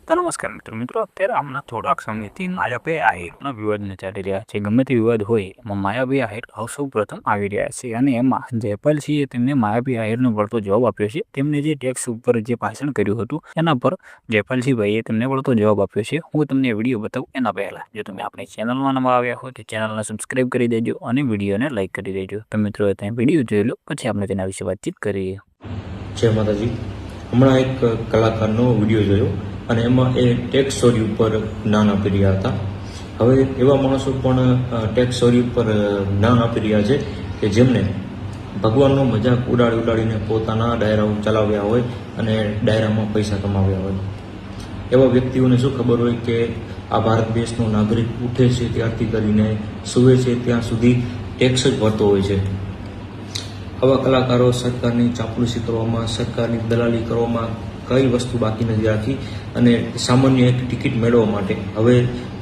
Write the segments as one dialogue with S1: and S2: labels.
S1: તો નમસ્કાર મિત્રો અત્યારે હમણાં થોડાક સમયથી માયાભાઈ આહિરના વિવાદને ચાલી રહ્યા છે. ગમે તે વિવાદ હોય એમાં માયાભાઈ આહિર સૌ પ્રથમ આવી રહ્યા છે અને એમાં જયપાલસિંહે તેમને માયાભાઈ આહિરનો વળતો જવાબ આપ્યો છે. તેમને જે ટેક્સ ઉપર જે ભાષણ કર્યું હતું એના પર જયપાલસિંહભાઈએ તેમને વળતો જવાબ આપ્યો છે. હું તમને વિડીયો બતાવું એના પહેલાં જો તમે આપણી ચેનલમાં નવા આવ્યા હોય તો ચેનલને સબસ્ક્રાઈબ કરી દેજો અને વિડીયોને લાઇક કરી દેજો. તો મિત્રો ત્યાં વિડીયો જોઈ લો, પછી આપણે તેના વિશે વાતચીત કરીએ.
S2: જય માતાજી. હમણાં એક કલાકારનો વિડીયો જોયો અને એમાં એ ટેક્સ ચોરી ઉપર જ્ઞાન આપી રહ્યા હતા. હવે એવા માણસો પણ ટેક્સ ચોરી ઉપર જ્ઞાન આપી રહ્યા છે કે જેમને ભગવાનનો મજાક ઉડાડીને પોતાના ડાયરાઓ ચલાવ્યા હોય અને ડાયરામાં પૈસા કમાવ્યા હોય. એવા વ્યક્તિઓને શું ખબર હોય કે આ ભારત દેશનો નાગરિક ઉઠે છે ત્યારથી કરીને સૂવે છે ત્યાં સુધી ટેક્સ જ ભરતો હોય છે. આવા કલાકારો સરકારની ચાપલુસી કરવામાં, સરકારની દલાલી કરવામાં કઈ વસ્તુ બાકી નથી રાખી અને સામાન્ય એક ટિકિટ મેળવવા માટે હવે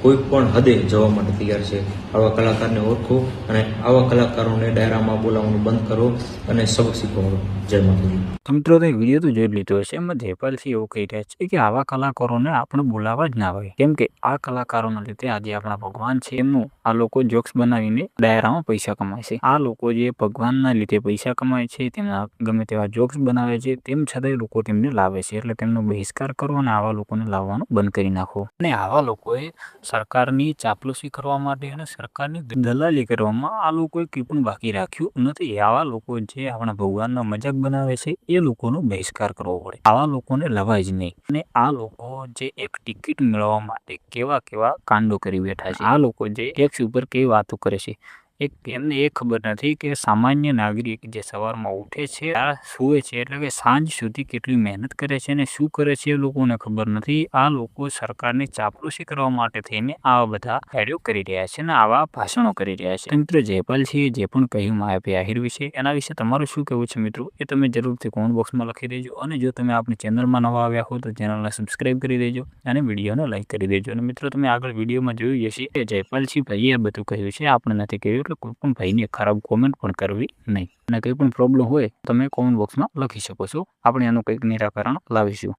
S2: કોઈ પણ હદે જવા માટે તૈયાર છે. આવા કલાકારને ઓળખો અને આવા કલાકારોને ડાયરામાં બોલાવવાનું બંધ કરો અને સબક શીખવાડો. જય માતાજી.
S1: મિત્રો તો વિડીયો તો જોઈ લીધો હશે. એમાં જયપાલસિંહ એવું કહી રહ્યા છે કે આવા કલાકારોને આપણે બોલાવવા જ ના હોય, કેમ કે આ કલાકારોના લીધે આજે આપણા ભગવાન છે એમનું આ લોકો જોક્સ બનાવીને ડાયરામાં પૈસા કમાય છે. આ લોકો જે ભગવાનના લીધે પૈસા કમાય છે, તેમના ગમે તેવા જોક્સ બનાવે છે, તેમ છતાંય લોકો તેમને લાવે છે. એટલે તેમનો બહિષ્કાર કરો અને આવા લોકોને લાવવાનું બંધ કરી નાખો. અને આવા લોકોએ સરકારની ચાપલુસી કરવા માટે અને સરકારની દલાલી કરવામાં આ લોકોએ કંઈ પણ બાકી રાખ્યું નથી. આવા લોકો જે આપણા ભગવાનના મજાક બનાવે છે એ લોકોનો બહિષ્કાર કરવો પડે. આવા લોકોને લવાય જ નહીં. અને આ લોકો જે એક ટિકિટ મેળવવા માટે કેવા કાંડો કરી બેઠા છે, આ લોકો જે ટેક્સ ઉપર કેવી વાતો કરે છે, એમને એ ખબર નથી કે સામાન્ય નાગરિક જે સવારમાં ઉઠે છે, સૂવે છે, એટલે કે સાંજ સુધી કેટલી મહેનત કરે છે અને શું કરે છે એ લોકોને ખબર નથી. આ લોકો સરકારની ચાપલુસી કરવા માટે થઈને આવા બધા કાર્યો કરી રહ્યા છે અને આવા ભાષણો કરી રહ્યા છે. મિત્રો જયપાલસિંહે જે પણ કહ્યું માયાભાઈ આહિર વિશે, એના વિશે તમારું શું કહેવું છે મિત્રો, એ તમે જરૂરથી કોમેન્ટ બોક્સમાં લખી દેજો. અને જો તમે આપણી ચેનલમાં નવા આવ્યા હો તો ચેનલને સબસ્ક્રાઈબ કરી દેજો અને વિડીયોને લાઇક કરી દેજો. અને મિત્રો તમે આગળ વિડીયોમાં જોયું હશે કે જયપાલસિંહ ભાઈએ બધું કહ્યું છે, આપણે નથી કહ્યું. એટલે કોઈ પણ ભાઈને ખરાબ કોમેન્ટ પણ કરવી નહીં. અને કંઈ પણ પ્રોબ્લેમ હોય તમે કોમેન્ટ બોક્સમાં લખી શકો છો, આપણે એનું કંઈક નિરાકરણ લાવીશું.